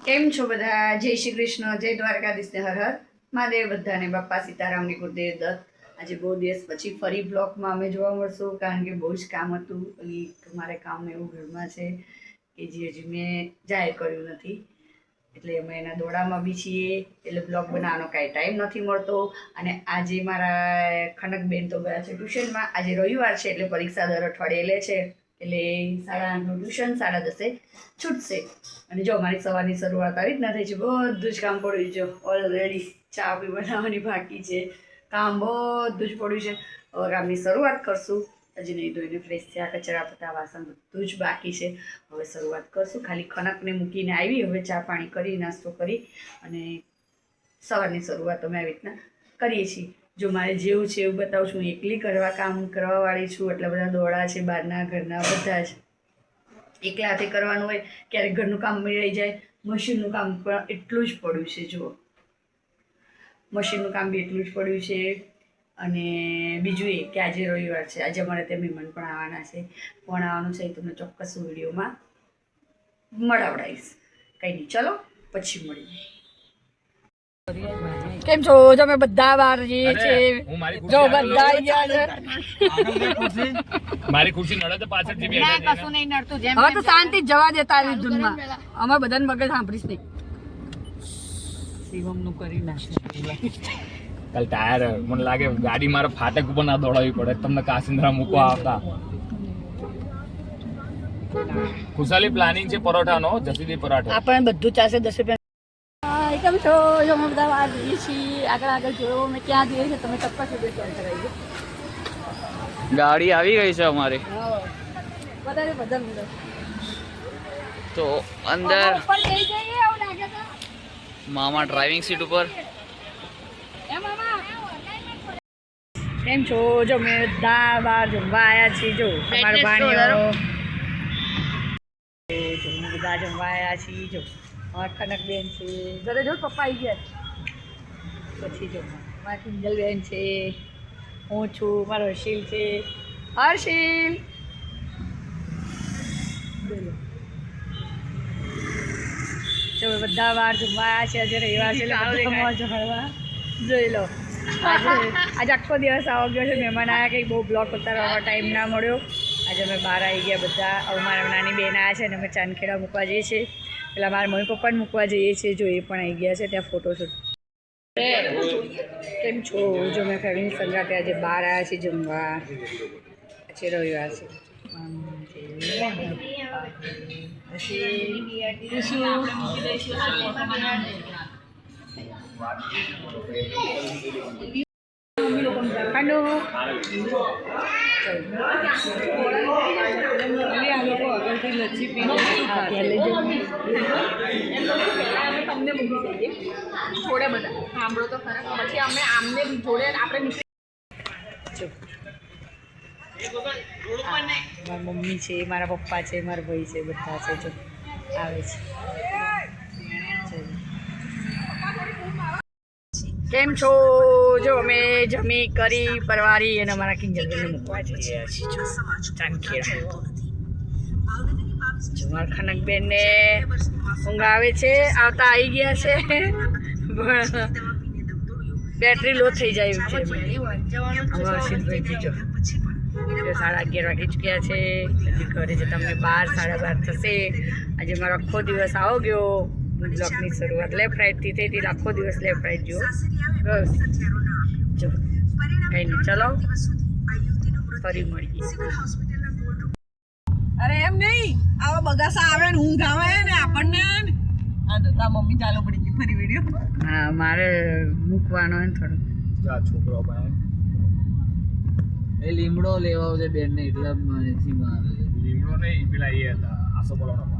કેમ છો બધા? જય શ્રી કૃષ્ણ, જય દ્વારકાધીશ ને હર હર મહાદેવ બધાને. બાપા સીતારામની ગુરુદેવ દત્ત. આજે બહુ દિવસ પછી ફરી બ્લોગમાં અમે જોવા મળશું, કારણ કે બહુ જ કામ હતું અને મારે કામ એવું ઘરમાં છે કે જે હજી મેં જાહેર કર્યું નથી, એટલે અમે એના દોડામાં બી છીએ, એટલે બ્લોગ બનાવવાનો કાંઈ ટાઈમ નથી મળતો. અને આજે મારા ખનકબેન તો ગયા છે ટ્યુશનમાં. આજે રવિવાર છે એટલે પરીક્ષા દર અઠવાડિયે લે છે, એટલે 8:30નું ટ્યુશન 10:30 છૂટશે. અને જો મારી સવારની શરૂઆત આવી જ ના થઈ છે, બધું જ કામ પડ્યું છે ઓલરેડી. ચા બી બનાવવાની બાકી છે, કામ બધું જ પડ્યું છે. હવે કામની શરૂઆત કરશું. હજી નહીં ધોઈને ફ્રેશ થયા, કચરા પતા વાસણ બધું જ બાકી છે. હવે શરૂઆત કરશું. ખાલી ખનકને મૂકીને આવી, હવે ચા પાણી કરી નાસ્તો કરી અને સવારની શરૂઆત અમે આવી રીતના કરીએ છીએ. જો મારે જેવું છે એવું બતાવું છું. હું એકલી કામ કરવાવાળી છું, એટલા બધા દોડા છે બહારના ઘરના બધા જ. એકલા હાથે કરવાનું હોય, ક્યારેક ઘરનું કામ રહી જાય, મશીનનું કામ પણ એટલું જ પડ્યું છે. જુઓ, મશીનનું કામ બી એટલું જ પડ્યું છે. અને બીજું એ કે આજે રવિવાર છે, આજે અમારે ત્યાં મહેમાન પણ આવવાના છે. કોણ આવવાનું છે એ તમને ચોક્કસ વિડીયોમાં મળાવડાવીશ. કંઈ નહીં, ચલો પછી મળીએ. કેમ છો? તમે બધા બહાર જઈએ છે, જો બધા આવી ગયા છે. મારી ખુરશી નડે તો પાછળ થી બેઠા છે. કશું નહીં નડતું. જેમ હવે તો શાંતિ જવા દેતા આવી ધૂનમાં. અમે બધાને મગજ સાંભળીશ નહીં. શિવમનું કરી નાખે. કાલ ટાયર મને લાગે ગાડી મારે ફાટક ઉપર ના દોડાવી પડે, તમને કાસિન્દ્રા મૂકવા આવતા. ખુશાલી પ્લાનિંગ છે પરોઠાનો, જસીદી પરાઠો. આપણને બધું ચાલશે 10 રૂપિયા. કેમ છો? જો અમે બધા બહાર જઈએ છીએ. આગળ જોયો મેં ક્યાં જઈએ છે તમે ચોક્કસ વિડીયો શેર કરાવી. ગાડી આવી ગઈ છે અમારી. બધા તો અંદર મામા ડ્રાઇવિંગ સીટ ઉપર. કેમ છો? જો મેં બધા બહાર જમવા આવ્યા છીએ. જો અમારા ભાણીઓ બધા જમવા આવ્યા છીએ. જો અમારા કનકબેન છે, ઘરે જો પપ્પા આવી ગયા. પછી જો મારા કિંજલબેન છે, હું છું, મારો હર્ષિલ છે. હર્ષિલ જો બધા વાર જમવા આવ્યા છે. આજે રવિવાર છે એટલે મોજ કરવા જોઈ લો. આજે આખો દિવસ આવો ગયો છે. મહેમાન આવ્યા, કંઈક બહુ બ્લોગ ઉતારવામાં ટાઈમ ના મળ્યો. આજે અમે બહાર આવી ગયા બધા. હવે મારા નાની બેન આવ્યા છે અને અમે ચાંદખેડા મૂકવા જઈએ છીએ. પેલા મારા મમ્મી પપ્પાને મૂકવા જઈએ છીએ. જો એ પણ આવી ગયા છે, ત્યાં ફોટોશૂટ. કેમ છો? જો મેં ફેમિલી સંગાતે આજે બહાર આવ્યા છીએ જમવા. આજે રવિવાર છે. જોડે બધા સાંભળો તો ખરા, પછી અમે આમને જોડે આપણે મારા મમ્મી છે, મારા પપ્પા છે, મારા ભાઈ છે, બધા છે. જો આવે છે. કેમ છો? જો અમે જમી કરી પરવારી અને અમારા કિંજલબેનને મૂકવા જઈએ છીએ ચાંદખેડા. જો મારા ખનકબેનને ઊંઘ આવે છે, આવતા આવી ગયા છે, પણ બેટરી લો થઈ જાય છે. અમારા સિદ્ધભાઈ જો 11:30 વાગી ચૂક્યા છે. હજી ઘરે જતા અમને 12-12:30 થશે. આજે મારો આખો દિવસ આવો ગયો. બ્લોગની શરૂઆત લેફ્ટ રાઈટથી થઈ હતી, આખો દિવસ લેફ્ટ રાઈટ જુઓ. બસ જો કંઈ નહીં, ચલો ફરી મળીએ. અરે એમ નહીં, આવા બગાસા આવે ને ઊંઘ આવે ને આપણને. આ તો તા મમ્મી ચાલો પડી ગઈ ફરી વિડીયો. હા, મારે મૂકવાનો ને થોડું. છોકરો ભાઈ એ લીમડો લેવા છે બેન ને, એટલા નથી મારે. લીમડો નહીં, પેલા એ હતા આસો બોલાવવાનો.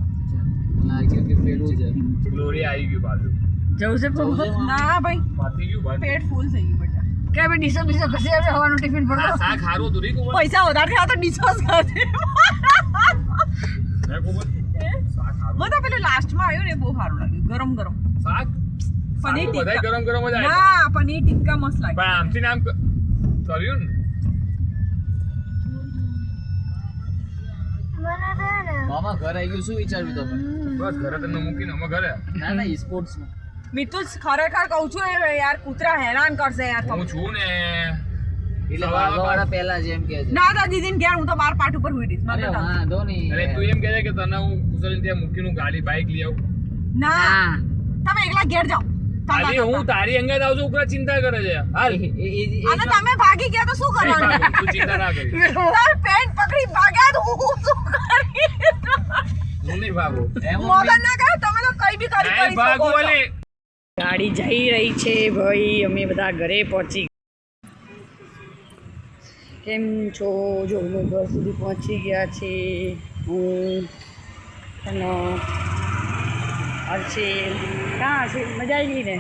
લાગ્યું કે પેલું છે ગ્લોરી આવી ગયું બાજુ. જવું છે પપ્પા? ના ભાઈ, પાતી ગયું ભાઈ. પેટ ફૂલ થઈ ગયું બેટા. કે અમે ડીસો કશે આવે હવાનું ટિફિન આ પડો. શાક હારું હતું રી કોમલ. પૈસા વધારે થયા તો ડિસોસ ખાતે. હે કોમલ? શાક હારું. મને પેલું લાસ્ટમાં આવ્યું ને એ બહુ સારું લાગ્યું, ગરમ ગરમ. શાક પનીર બધાય ટિક્કા. ગરમ ગરમ જ આવે. ના, પનીર ટિક્કા મસ્ત લાગ્યું. પણ આમથી નામ કર્યું ને. મામા ઘર આવી ગયું, શું વિચાર્યું તમે? બસ ઘરે તમને મૂકીને અમે ઘરે ના ના સ્પોર્ટ્સ માં મિતુલ ખરેખર કહું છું એ યાર કૂતરા હેરાન કરશે યાર હું છું ને એટલે ભાગવાવાળા પહેલા જ એમ કે છે ના તા દીદીને ઘેર હું તો બાર પાટ ઉપર હુઈ દઈશ અરે વાંધો નહીં અરે તું એમ કહે છે કે તને હું કુશલ ત્યાં મૂકીને ગાડી બાઇક લઈ આવું ના તમે એકલા ઘેર જાઓ આજે હું તારી અંગત આવું છું ઉપરા ચિંતા કરે છે હાલ અને તમે ભાગી ગયા તો શું નહીં કરવાનું ભાગું, તું ચિંતા ના કરીશ તાર પેન્ટ પકડી ભાગ્યા તો હું શું કરીશ હું નહીં ભાગું મોગન ના કરો તમે તો કઈ બી કરી નહીં ભાગું શકો છો. અલે ગાડી જઈ રહી છે ભાઈ, અમે બધા ઘરે પહોંચી. કેમ છો? જો અમે ઘર સુધી પહોંચી ગયા છે. હું અને હર્ષિલ ક્યાં હર્ષિલ? મજા આવી ગઈ ને?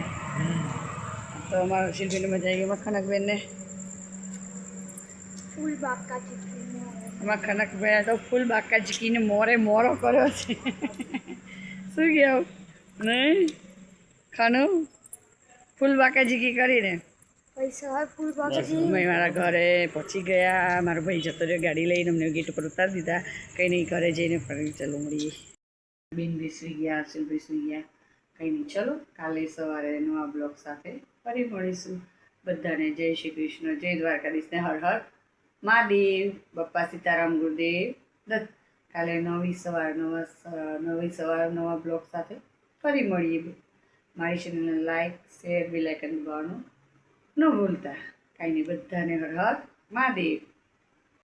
તો અમારા હર્ષિલભાઈને મજા આવી ગઈ. અમારા ખનકબેનને અમારા ખનકભાઈ તો ફૂલ બાકા ચીકીને મોરે મોરો કર્યો છે. શું કહેવું નહીં ખાનું? ફૂલ બાકા ચીકી કરીને અમે મારા ઘરે પહોંચી ગયા. મારો ભાઈ જતો રહ્યો ગાડી લઈને, અમને ગેટ ઉપર ઉતારી દીધા. કંઈ નહીં, ઘરે જઈને ફરી ચાલો મળીએ. બેન બી સુઈ ગયા, હર્ષિલભાઈ સુઈ ગયા. કંઈ નહીં, ચલો કાલે સવારે નવા બ્લોગ સાથે ફરી મળીશું. બધાને જય શ્રી કૃષ્ણ, જય દ્વારકાધીશને હર હર મહાદેવ. બપ્પા સીતારામ ગુરુદેવ દત્ત. કાલે નવી સવાર નવા બ્લોગ સાથે ફરી મળીએ. મારી ચેનલને લાઈક શેર બેલ આઇકન દબાવવાનું ન ભૂલતા. કાંઈ નહીં, બધાને હર હર મહાદેવ.